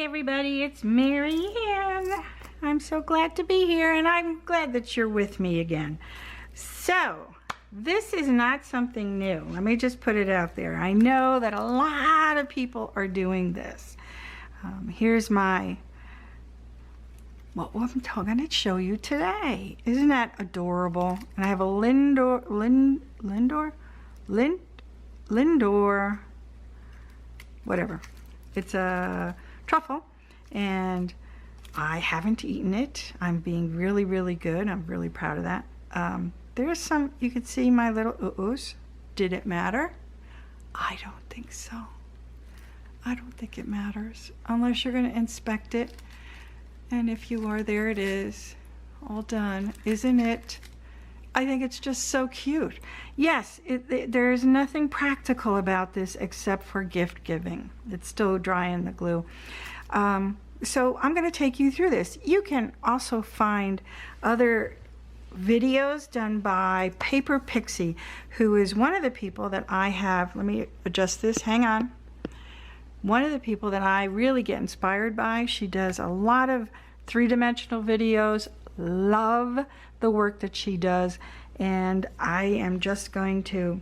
everybody, it's Mary Ann. I'm so glad to be here, and I'm glad that you're with me again. So, this is not something new. Let me just put it out there. I know that a lot of people are doing this. Here's what I'm going to show you today. Isn't that adorable? And I have a Lindor, whatever. It's a truffle, and I haven't eaten it. I'm being really, really good. I'm really proud of that. There's some, you can see my little oohs. Did it matter? I don't think so. I don't think it matters unless you're going to inspect it. And if you are, there it is, all done. Isn't it? I think it's just so cute. Yes, there's nothing practical about this except for gift giving. It's still dry in the glue. So I'm going to take you through this. You can also find other videos done by Paper Pixie, who is one of the people that I have, let me adjust this, hang on. One of the people that I really get inspired by. She does a lot of three-dimensional videos. Love the work that she does, and I am just going to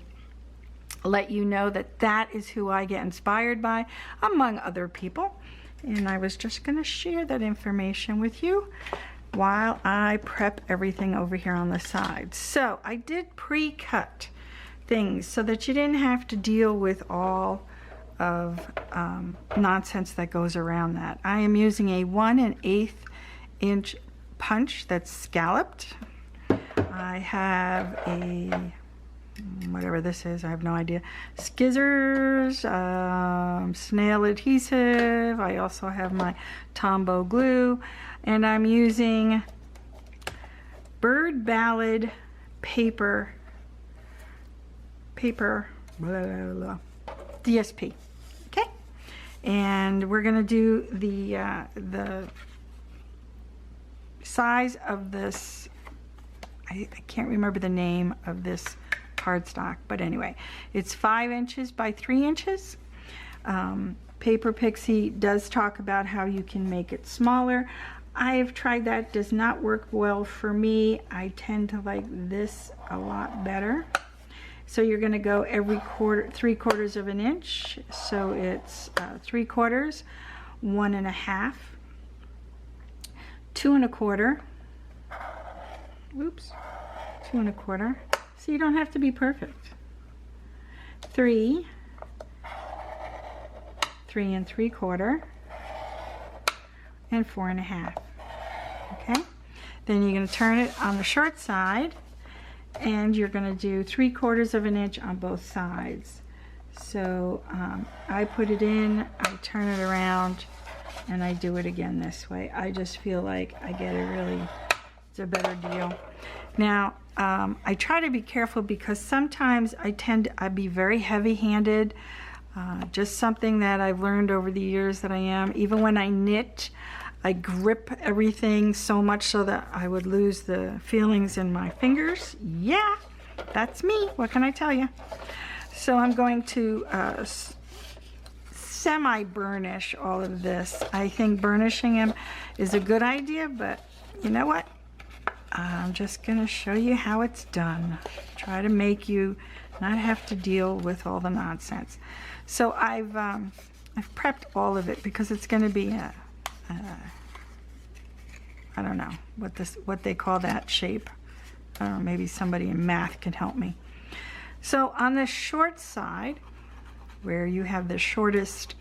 let you know that that is who I get inspired by, among other people. And I was just going to share that information with you while I prep everything over here on the side. So I did pre-cut things so that you didn't have to deal with all of nonsense that goes around that. I am using a 1 1/8 inch punch that's scalloped. I have a, whatever this is, I have no idea, scissors, snail adhesive. I also have my Tombow glue, and I'm using Bird Ballad paper blah, blah, blah, DSP. Okay, and we're gonna do the size of this. I can't remember the name of this cardstock, but anyway, it's 5 inches by 3 inches. Paper Pixie does talk about how you can make it smaller. I have tried that, does not work well for me. I tend to like this a lot better. So you're going to go every quarter, 3/4 of an inch. So it's 3/4, 1 1/2, 2 1/4. Oops, 2 1/4. So you don't have to be perfect. 3, 3 3/4, and 4 1/2. Okay. Then you're going to turn it on the short side, and you're going to do 3/4 of an inch on both sides. So I put it in, I turn it around, and I do it again this way. I just feel like I get a really, it's a better deal. Now, I try to be careful because sometimes I'd be very heavy-handed. Just something that I've learned over the years that I am. Even when I knit, I grip everything so much so that I would lose the feelings in my fingers. Yeah, that's me. What can I tell you? So I'm going to semi-burnish all of this. I think burnishing them is a good idea, but you know what? I'm just going to show you how it's done. Try to make you not have to deal with all the nonsense. So I've prepped all of it because it's going to be a I don't know what they call that shape. I don't know, maybe somebody in math can help me. So on the short side, where you have the shortest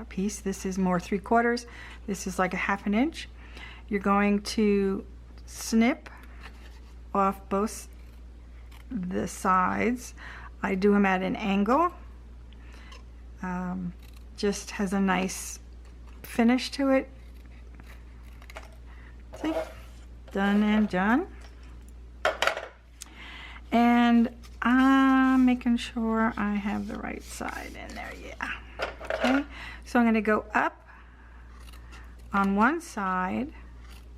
piece, this is more 3/4. This is like a 1/2 inch. You're going to snip off both the sides. I do them at an angle. Just has a nice finish to it. See? Done and done. And I'm making sure I have the right side in there. Yeah. Okay. So I'm going to go up on one side,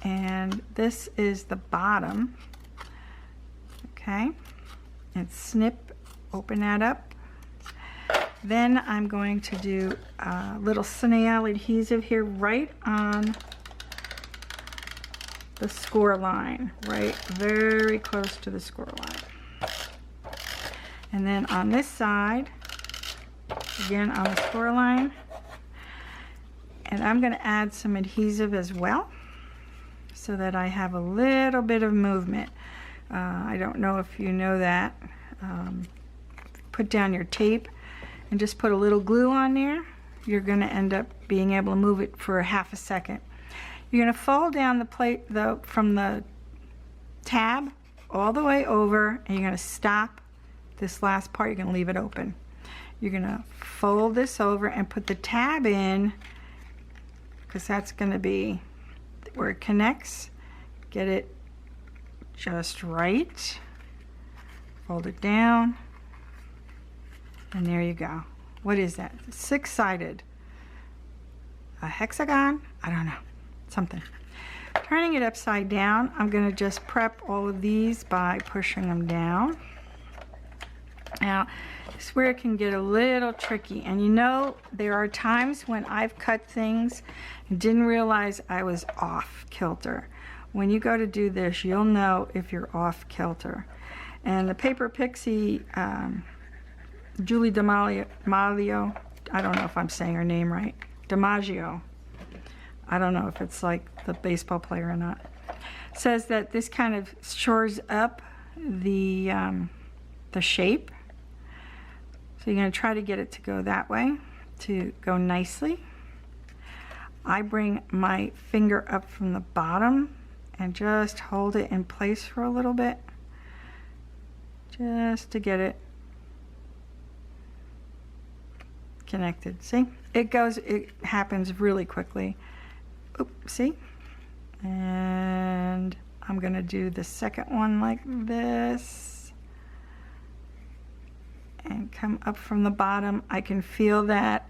and this is the bottom. Okay. And snip, open that up. Then I'm going to do a little snail adhesive here right on the score line, right very close to the score line. And then on this side, again on the score line, and I'm going to add some adhesive as well so that I have a little bit of movement. I don't know if you know that. Put down your tape and just put a little glue on there. You're going to end up being able to move it for a half a second. You're going to fold down the plate from the tab all the way over, and you're going to stop this last part. You're going to leave it open. You're going to fold this over and put the tab in, because that's going to be where it connects. Get it just right. Fold it down. And there you go. What is that? Six-sided. A hexagon? I don't know. Something. Turning it upside down, I'm going to just prep all of these by pushing them down. Now, this is where it can get a little tricky. And you know, there are times when I've cut things and didn't realize I was off kilter. When you go to do this, you'll know if you're off kilter. And the paper pixie, Julie DiMaggio, I don't know if I'm saying her name right, DiMaggio, I don't know if it's like the baseball player or not, says that this kind of shores up the shape. So you're going to try to get it to go that way, to go nicely. I bring my finger up from the bottom and just hold it in place for a little bit, just to get it connected. See, it happens really quickly. Oop, see? And I'm going to do the second one like this and come up from the bottom. I can feel that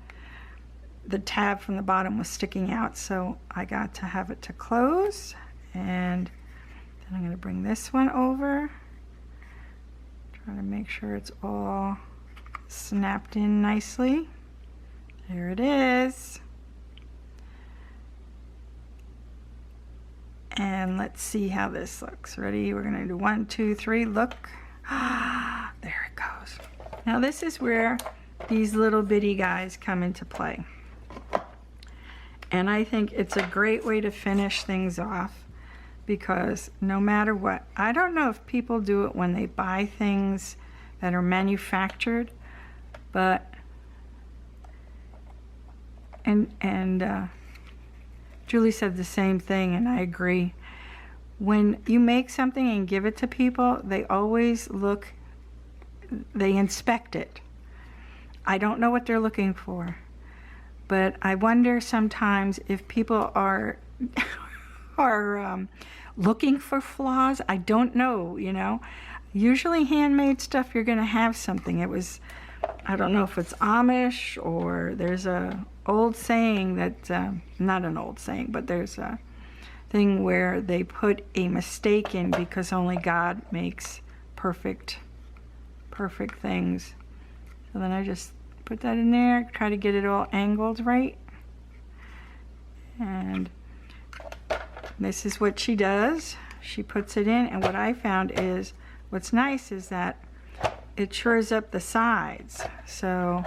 the tab from the bottom was sticking out, so I got to have it to close. And then I'm going to bring this one over, try to make sure it's all snapped in nicely. There it is. And let's see how this looks. Ready? We're going to do 1, 2, 3. Look. Ah, there it goes. Now this is where these little bitty guys come into play. And I think it's a great way to finish things off, because no matter what, I don't know if people do it when they buy things that are manufactured, but Julie said the same thing, and I agree. When you make something and give it to people, they always look, they inspect it. I don't know what they're looking for, but I wonder sometimes if people are looking for flaws. I don't know, you know. Usually handmade stuff, you're going to have something. It was, I don't know if it's Amish, or there's a old saying that, not an old saying, but there's a thing where they put a mistake in because only God makes perfect things. So then I just put that in there, try to get it all angled right. And this is what she does. She puts it in, and what I found is, what's nice is that it shores up the sides. So,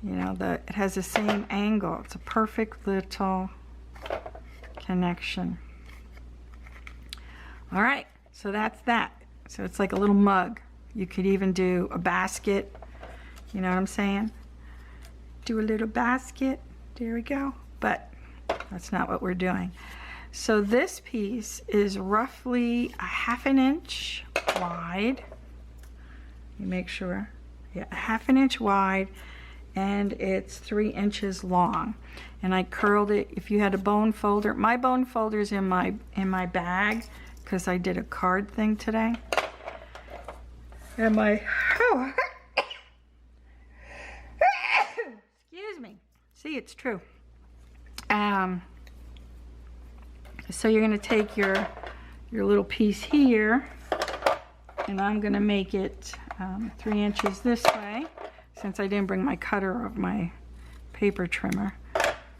you know, it has the same angle. It's a perfect little connection. All right, so that's that. So it's like a little mug. You could even do a basket. You know what I'm saying? Do a little basket. There we go. But that's not what we're doing. So this piece is roughly a 1/2 inch wide. You make sure. Yeah, a 1/2 inch wide, and it's 3 inches long. And I curled it. If you had a bone folder, my bone folder's in my bag because I did a card thing today. And excuse me. See, it's true. So you're going to take your little piece here, And I'm going to make it 3 inches this way, since I didn't bring my cutter of my paper trimmer.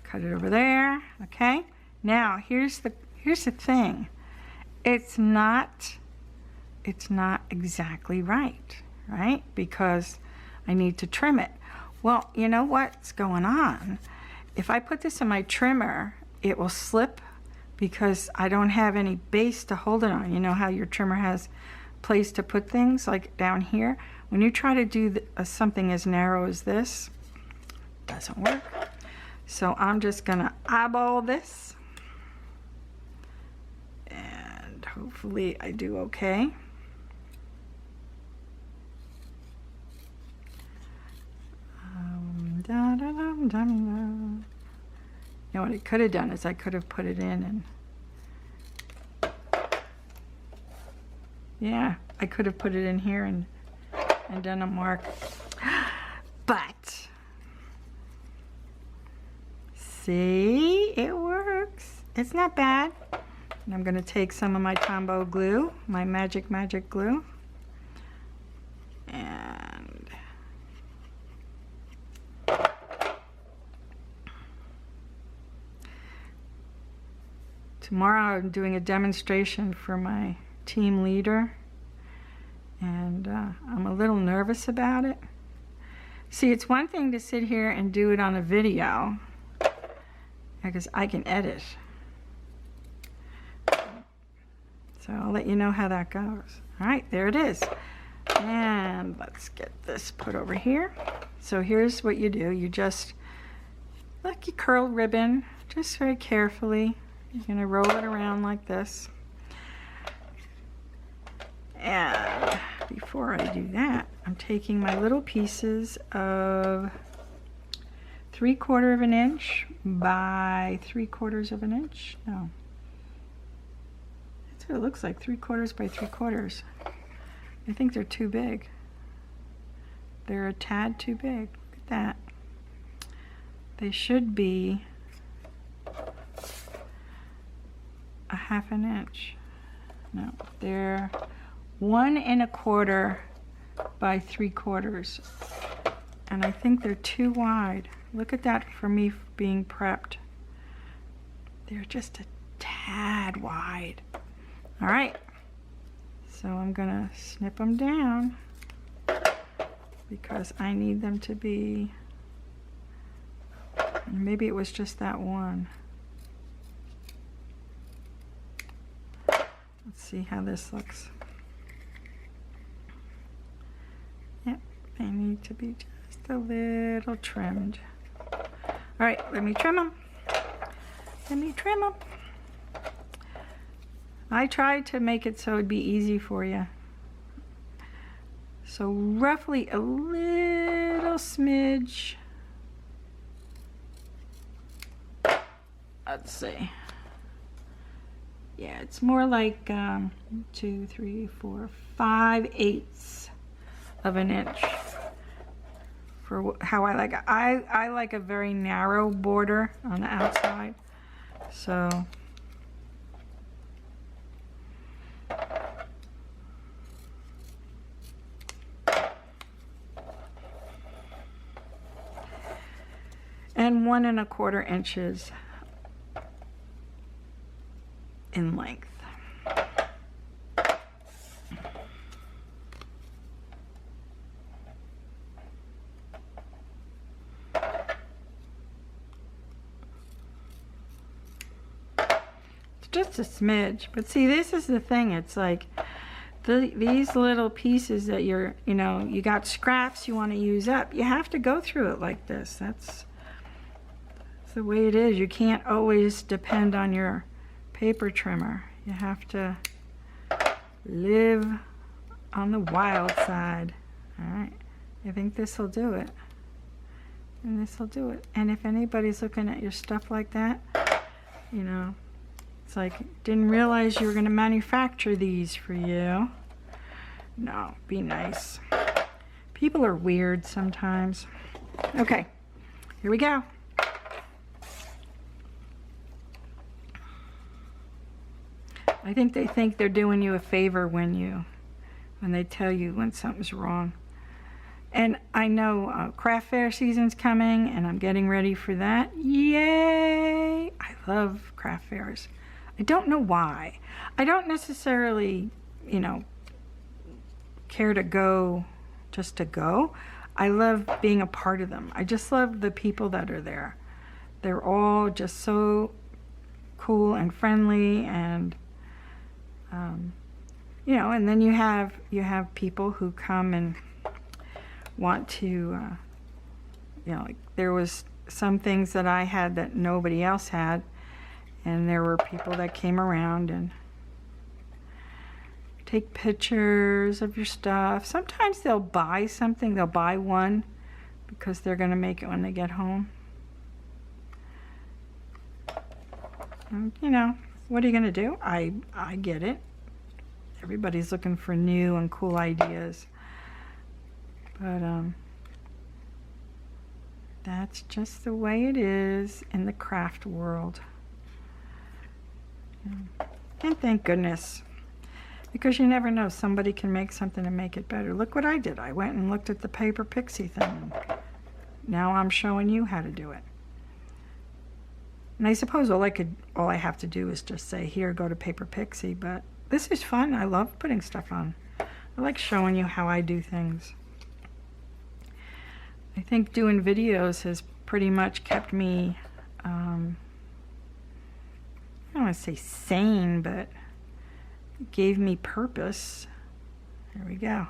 Cut it over there, okay? Now, here's the thing. It's not exactly right? Because I need to trim it. Well, you know what's going on? If I put this in my trimmer, it will slip because I don't have any base to hold it on. You know how your trimmer has place to put things, like down here? When you try to do something as narrow as this, it doesn't work. So I'm just gonna eyeball this, and hopefully I do okay. You know what I could have done is I could have put it in, and yeah, I could have put it in here and done a mark, but see, it works. It's not bad. And I'm going to take some of my Tombow glue, my magic glue, and tomorrow I'm doing a demonstration for my team leader, and I'm a little nervous about it. See, it's one thing to sit here and do it on a video, because I can edit. So I'll let you know how that goes. All right, there it is. And let's get this put over here. So here's what you do. You just, like, you curl ribbon, just very carefully. You're gonna roll it around like this. And before I do that, I'm taking my little pieces of 3/4 of an inch by 3/4 of an inch. No, that's what it looks like, 3/4 by 3/4. I think they're too big. They're a tad too big. Look at that. They should be a 1/2 inch. No, they're 1 1/4 by 3/4. And I think they're too wide. Look at that for me being prepped. They're just a tad wide. All right, so I'm gonna snip them down because I need them to be, maybe it was just that one. Let's see how this looks. Yep, they need to be just a little trimmed. All right, let me trim them. Let me trim them. I tried to make it so it'd be easy for you. So roughly a little smidge. Let's see. Yeah, it's more like 2, 3, 4, 5/8 of an inch for how I like it. I like a very narrow border on the outside, so and 1 1/4 inches in length. It's just a smidge, but see, this is the thing. It's like these little pieces that you got scraps you want to use up. You have to go through it like this. That's the way it is. You can't always depend on your paper trimmer. You have to live on the wild side. All right, I think this will do it, and this will do it. And if anybody's looking at your stuff like that, it's like, didn't realize you were going to manufacture these for you. No, be nice. People are weird sometimes. Okay, here we go. I think they think they're doing you a favor when when they tell you when something's wrong. And I know craft fair season's coming, and I'm getting ready for that. Yay! I love craft fairs. I don't know why. I don't necessarily, you know, care to go just to go. I love being a part of them. I just love the people that are there. They're all just so cool and friendly, and you know, and then you have people who come and want to, you know, like there was some things that I had that nobody else had, and there were people that came around and take pictures of your stuff. Sometimes they'll buy something, they'll buy one because they're going to make it when they get home. And, you know, what are you going to do? I get it. Everybody's looking for new and cool ideas. But that's just the way it is in the craft world. And thank goodness, because you never know, somebody can make something and make it better. Look what I did. I went and looked at the paper pixie thing. Now I'm showing you how to do it. And I suppose all I have to do is just say, here, go to paper pixie. But this is fun. I love putting stuff on. I like showing you how I do things. I think doing videos has pretty much kept me, I don't want to say sane, but it gave me purpose. There we go.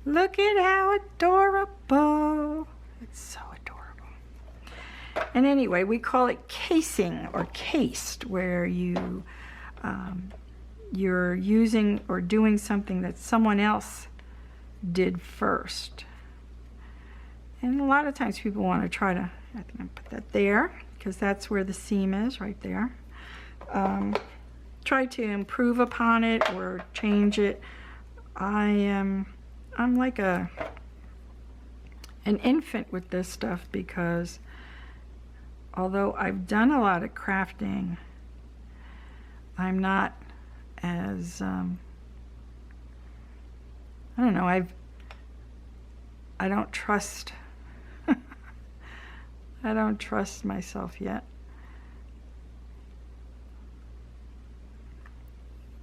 Look at how adorable. It's so adorable. And anyway, we call it casing or cased, where you're using or doing something that someone else did first. And a lot of times people want to try to, I think I'll put that there, because that's where the seam is, right there. Try to improve upon it or change it. I'm like an infant with this stuff, because although I've done a lot of crafting, I'm not as, I don't know, I don't trust, I don't trust myself yet.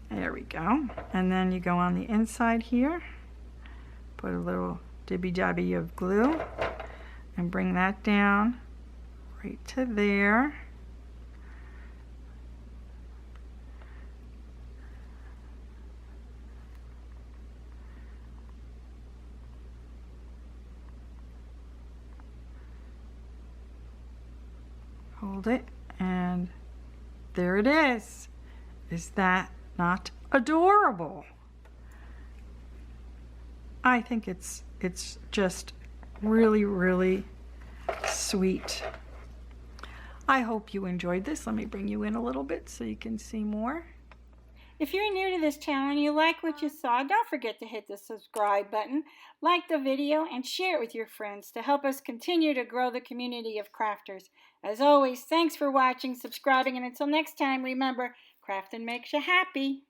There we go. And then you go on the inside here, put a little dibby-dabby of glue, and bring that down right to there. Hold it, and there it is. Is that not adorable? I think it's just really, really sweet. I hope you enjoyed this. Let me bring you in a little bit so you can see more. If you're new to this channel and you like what you saw, don't forget to hit the subscribe button, like the video, and share it with your friends to help us continue to grow the community of crafters. As always, thanks for watching, subscribing, and until next time, remember, crafting makes you happy.